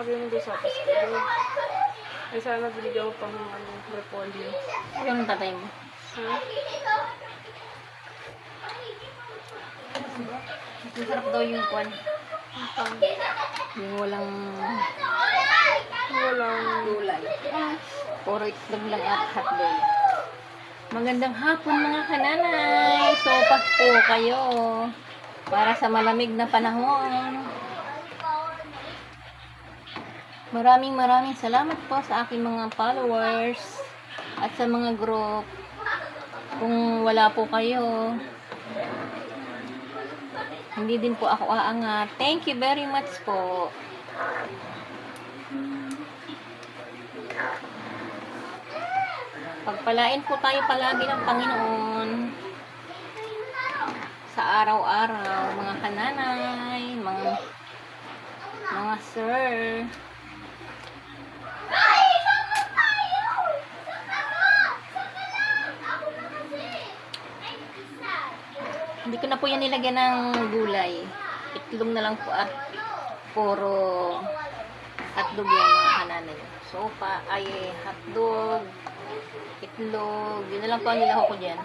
Lagyan mo doon sa paskilo. Ay, sana binigyan mo pang repolyo. Yung tatay mo. Ha? Masarap daw yung kwan. Pang Yung walang gulay. puro itlog lang at hotdog. Magandang hapon mga kananay. Sopas po kayo. Para sa malamig na panahon. Maraming salamat po sa aking mga followers at sa mga group. Kung wala po kayo, hindi din po ako aangat. Thank you very much po. Pagpalain po tayo palagi ng Panginoon sa araw-araw, mga kananay, mga sir. Hindi ko na po yan nilagyan ng gulay. Itlog na lang po at puro hotdog yan mga kananay. Sopa, ay hotdog, itlog, yun na lang po ang nilaho ko dyan.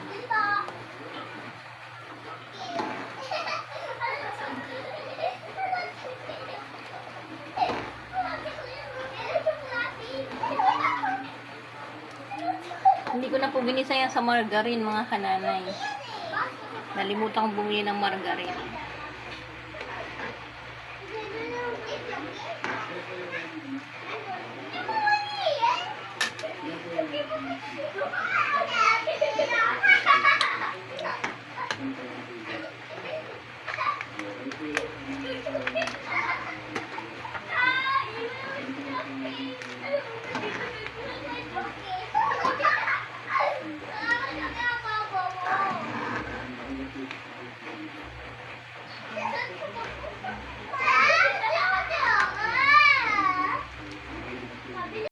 Hindi ko na po ginisa yan sa margarine mga kananay. Nalimutan kong bumili ng margarine.